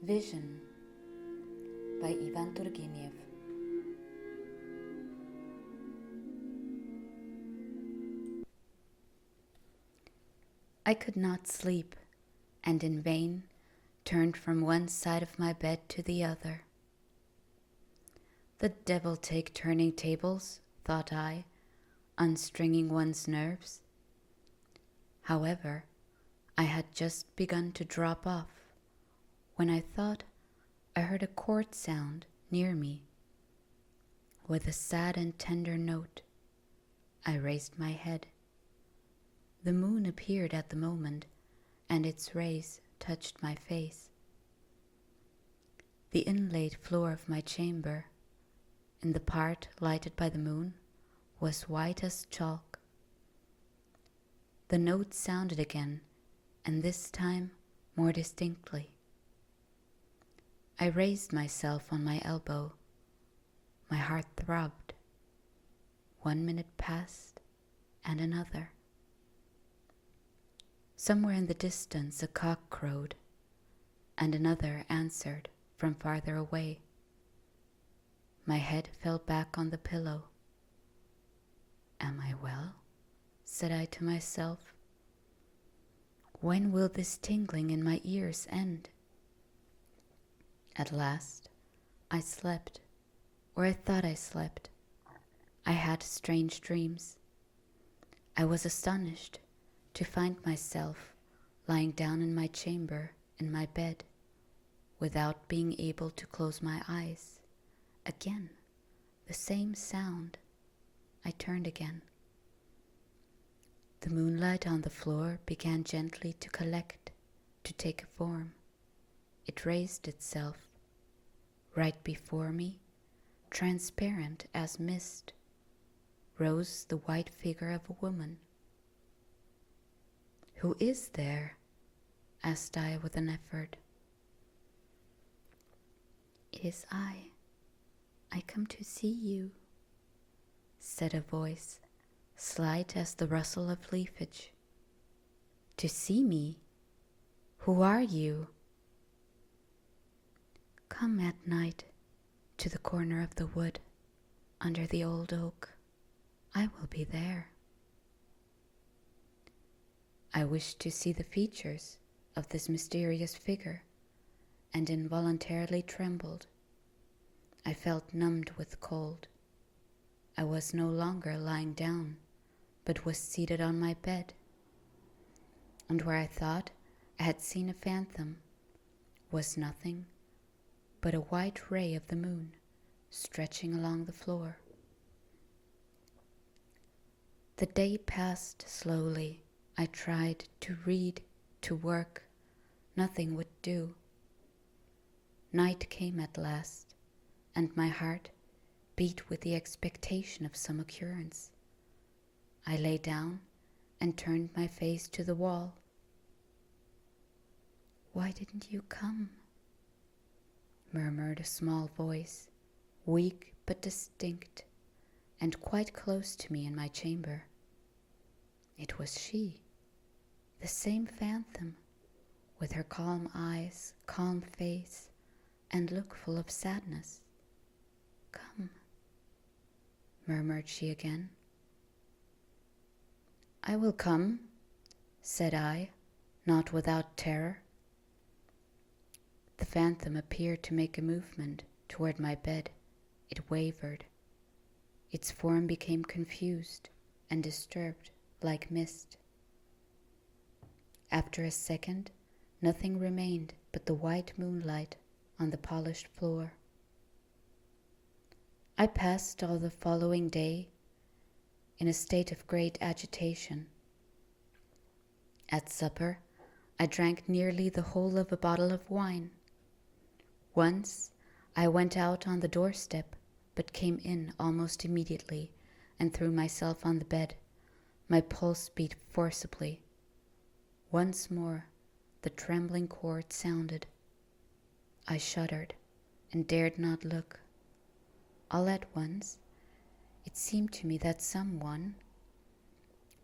Vision by Ivan Turgenev. I could not sleep, and in vain turned from one side of my bed to the other. The devil take turning tables, thought I, unstringing one's nerves. However, I had just begun to drop off when I thought I heard a chord sound near me. With a sad and tender note, I raised my head. The moon appeared at the moment, and its rays touched my face. The inlaid floor of my chamber, in the part lighted by the moon, was white as chalk. The note sounded again, and this time more distinctly. I raised myself on my elbow. My heart throbbed. 1 minute passed, and another. Somewhere in the distance a cock crowed, and another answered from farther away. My head fell back on the pillow. "Am I well?" said I to myself. "When will this tingling in my ears end?" At last, I slept, or I thought I slept. I had strange dreams. I was astonished to find myself lying down in my chamber in my bed, without being able to close my eyes. Again, the same sound. I turned again. The moonlight on the floor began gently to collect, to take a form. It raised itself. Right before me, transparent as mist, rose the white figure of a woman. "Who is there?" asked I with an effort. "It is I. I come to see you," said a voice, slight as the rustle of leafage. "To see me? Who are you?" "Come at night to the corner of the wood, under the old oak. I will be there." I wished to see the features of this mysterious figure, and involuntarily trembled. I felt numbed with cold. I was no longer lying down, but was seated on my bed. And where I thought I had seen a phantom was nothing but a white ray of the moon stretching along the floor. The day passed slowly. I tried to read, to work. Nothing would do. Night came at last, and my heart beat with the expectation of some occurrence. I lay down and turned my face to the wall. "Why didn't you come?" murmured a small voice, weak but distinct, and quite close to me in my chamber. It was she, the same phantom, with her calm eyes, calm face, and look full of sadness. "Come," murmured she again. "I will come," said I, not without terror. The phantom appeared to make a movement toward my bed. It wavered. Its form became confused and disturbed like mist. After a second, nothing remained but the white moonlight on the polished floor. I passed all the following day in a state of great agitation. At supper, I drank nearly the whole of a bottle of wine. Once I went out on the doorstep, but came in almost immediately and threw myself on the bed. My pulse beat forcibly. Once more the trembling chord sounded. I shuddered and dared not look. All at once it seemed to me that someone,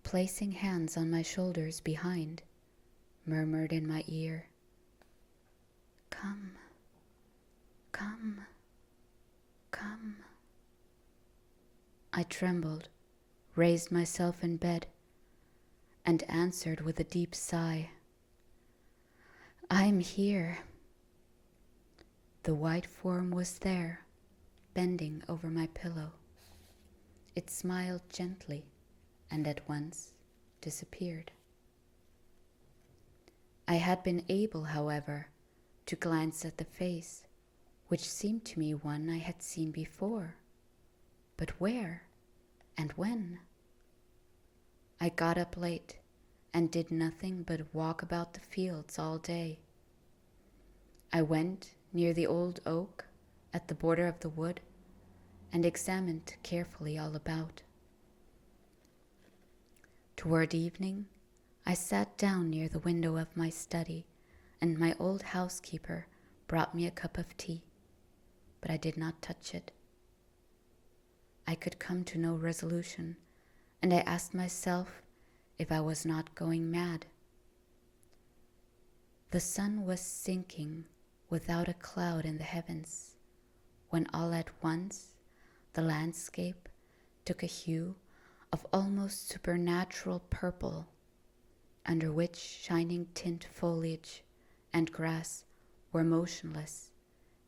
placing hands on my shoulders behind, murmured in my ear, "Come." Come, come. I trembled, raised myself in bed, and answered with a deep sigh, I'm here. The white form was there, bending over my pillow. It smiled gently and at once disappeared. I had been able, however, to glance at the face, which seemed to me one I had seen before. But where and when? I got up late and did nothing but walk about the fields all day. I went near the old oak at the border of the wood and examined carefully all about. Toward evening, I sat down near the window of my study, and my old housekeeper brought me a cup of tea, but I did not touch it. I could come to no resolution, and I asked myself if I was not going mad. The sun was sinking without a cloud in the heavens, when all at once the landscape took a hue of almost supernatural purple, under which shining tint foliage and grass were motionless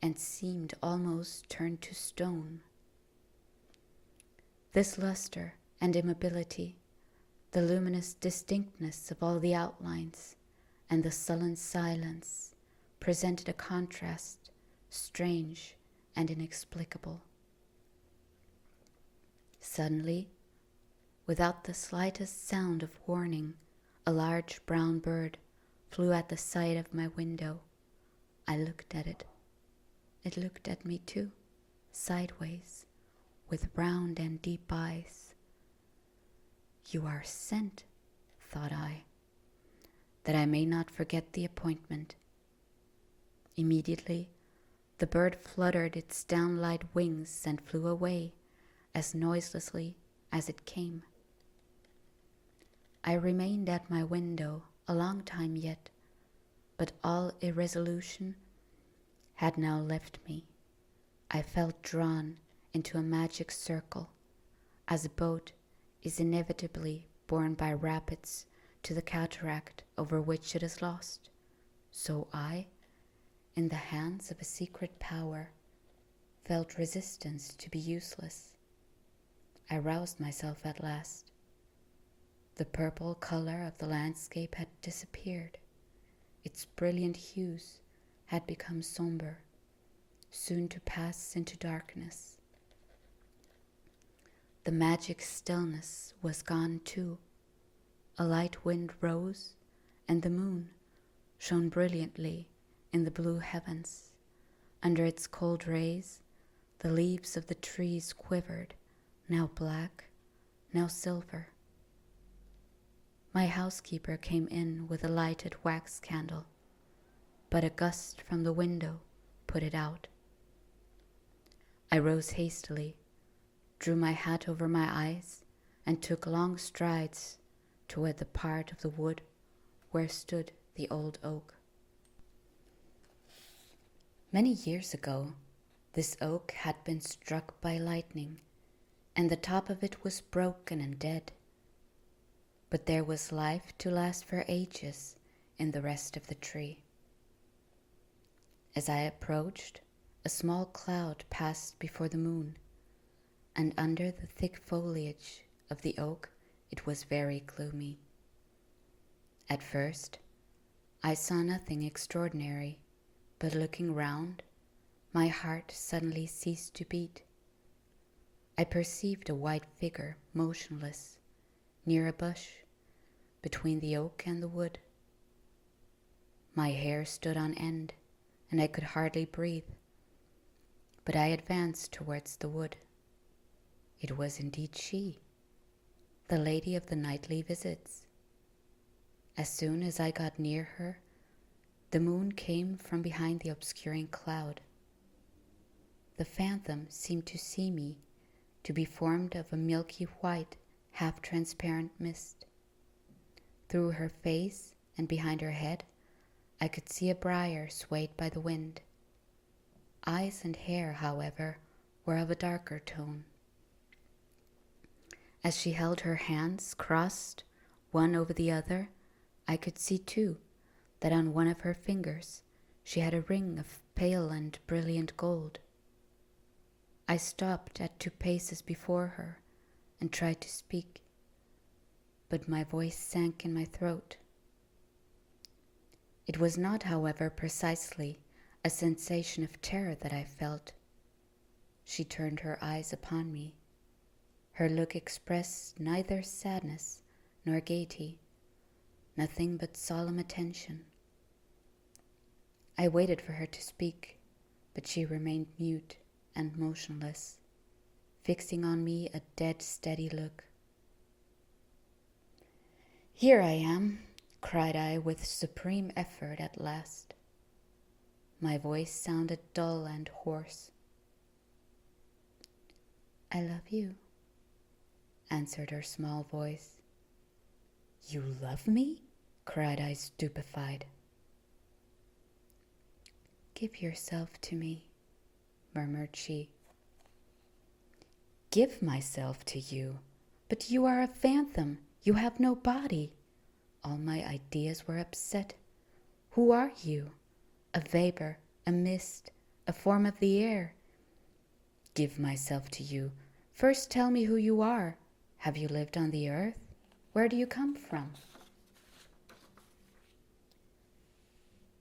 and seemed almost turned to stone. This luster and immobility, the luminous distinctness of all the outlines, and the sullen silence presented a contrast strange and inexplicable. Suddenly, without the slightest sound of warning, a large brown bird flew at the side of my window. I looked at it. It looked at me too, sideways, with round and deep eyes. You are sent, thought I, that I may not forget the appointment. Immediately, the bird fluttered its down-light wings and flew away as noiselessly as it came. I remained at my window a long time yet, but all irresolution had now left me. I felt drawn into a magic circle, as a boat is inevitably borne by rapids to the cataract over which it is lost. So I, in the hands of a secret power, felt resistance to be useless. I roused myself at last. The purple color of the landscape had disappeared. Its brilliant hues had become somber, soon to pass into darkness. The magic stillness was gone too. A light wind rose, and the moon shone brilliantly in the blue heavens. Under its cold rays, the leaves of the trees quivered, now black, now silver. My housekeeper came in with a lighted wax candle, but a gust from the window put it out. I rose hastily, drew my hat over my eyes, and took long strides toward the part of the wood where stood the old oak. Many years ago, this oak had been struck by lightning, and the top of it was broken and dead. But there was life to last for ages in the rest of the tree. As I approached, a small cloud passed before the moon, and under the thick foliage of the oak it was very gloomy. At first, I saw nothing extraordinary, but looking round, my heart suddenly ceased to beat. I perceived a white figure motionless near a bush between the oak and the wood. My hair stood on end, and I could hardly breathe, but I advanced towards the wood. It was indeed she, the lady of the nightly visits. As soon as I got near her, the moon came from behind the obscuring cloud. The phantom seemed to see me, to be formed of a milky white, half-transparent mist. Through her face and behind her head, I could see a briar swayed by the wind. Eyes and hair, however, were of a darker tone. As she held her hands crossed, one over the other, I could see too that on one of her fingers she had a ring of pale and brilliant gold. I stopped at 2 paces before her and tried to speak, but my voice sank in my throat. It was not, however, precisely a sensation of terror that I felt. She turned her eyes upon me. Her look expressed neither sadness nor gaiety, nothing but solemn attention. I waited for her to speak, but she remained mute and motionless, fixing on me a dead steady look. "Here I am," cried I with supreme effort at last. My voice sounded dull and hoarse. "I love you," answered her small voice. "You love me?" cried I, stupefied. "Give yourself to me," murmured she. "Give myself to you? But you are a phantom. You have no body." All my ideas were upset. "Who are you?" "A vapor, a mist, a form of the air." "Give myself to you. First tell me who you are. Have you lived on the earth? Where do you come from?"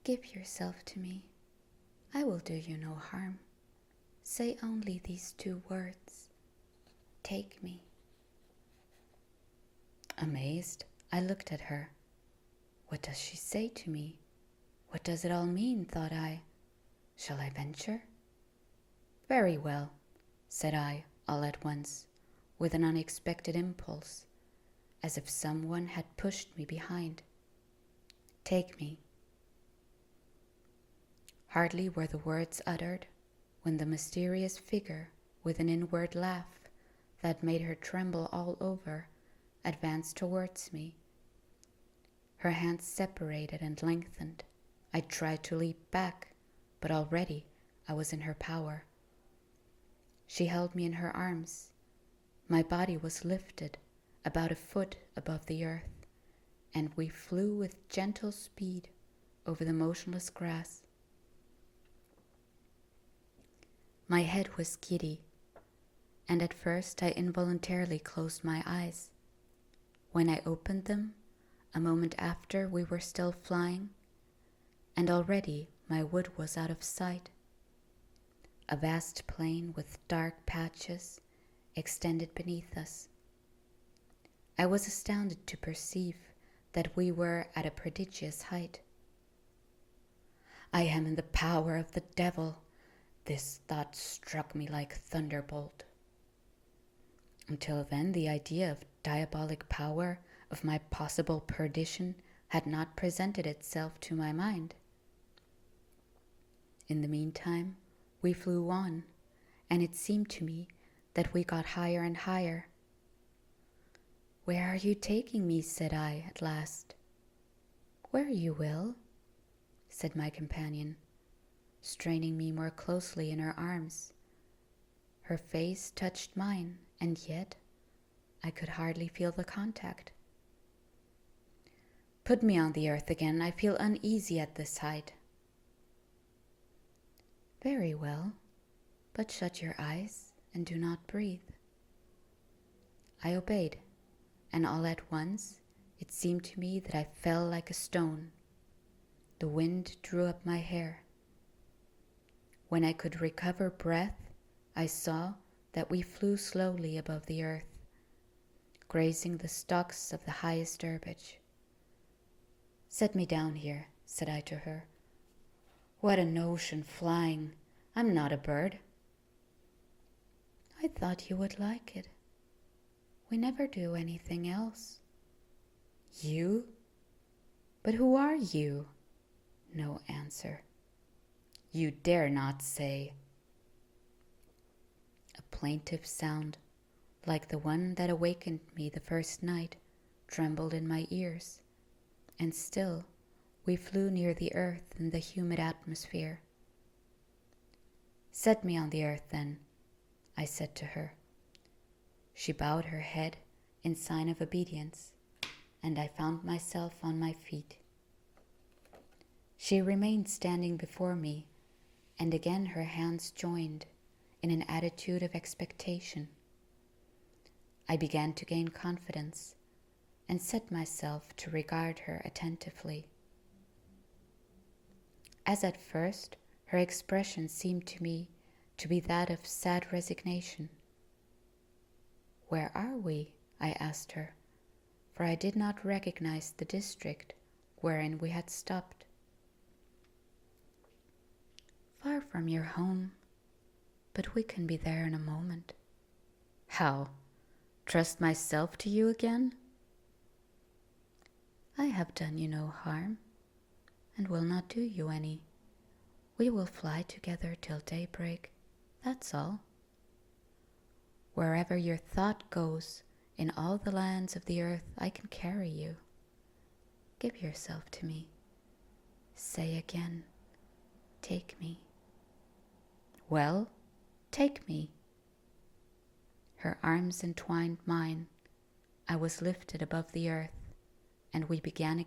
"Give yourself to me. I will do you no harm. Say only these 2 words. Take me." Amazed, I looked at her. What does she say to me? What does it all mean, thought I. Shall I venture? "Very well," said I all at once, with an unexpected impulse, as if someone had pushed me behind. "Take me." Hardly were the words uttered when the mysterious figure, with an inward laugh that made her tremble all over, advanced towards me. Her hands separated and lengthened. I tried to leap back, but already I was in her power. She held me in her arms. My body was lifted about 1 foot above the earth, and we flew with gentle speed over the motionless grass. My head was giddy, and at first I involuntarily closed my eyes. When I opened them, a moment after we were still flying, and already my wood was out of sight. A vast plain with dark patches extended beneath us. I was astounded to perceive that we were at a prodigious height. "I am in the power of the devil." This thought struck me like a thunderbolt. Until then, the idea of diabolic power, of my possible perdition, had not presented itself to my mind. In the meantime, we flew on, and it seemed to me that we got higher and higher. "Where are you taking me?" said I at last. "Where you will," said my companion, straining me more closely in her arms. Her face touched mine, and yet I could hardly feel the contact. "Put me on the earth again. I feel uneasy at this height." "Very well, but shut your eyes and do not breathe." I obeyed, and all at once it seemed to me that I fell like a stone. The wind drew up my hair. When I could recover breath, I saw that we flew slowly above the earth, grazing the stalks of the highest herbage. "Set me down here," said I to her. "What a notion, flying! I'm not a bird." "I thought you would like it. We never do anything else." "You? But who are you?" No answer. "You dare not say." A plaintive sound, like the one that awakened me the first night, trembled in my ears, and still we flew near the earth in the humid atmosphere. Set me on the earth then, I said to her. She bowed her head in sign of obedience, and I found myself on my feet. She remained standing before me, and again her hands joined in an attitude of expectation. I began to gain confidence and set myself to regard her attentively. As at first, her expression seemed to me to be that of sad resignation. "Where are we?" I asked her, for I did not recognize the district wherein we had stopped. "Far from your home, but we can be there in a moment." "How? Trust myself to you again?" "I have done you no harm, and will not do you any. We will fly together till daybreak, that's all. Wherever your thought goes in all the lands of the earth, I can carry you. Give yourself to me. Say again, take me." "Well, take me." Her arms entwined mine. I was lifted above the earth, and we began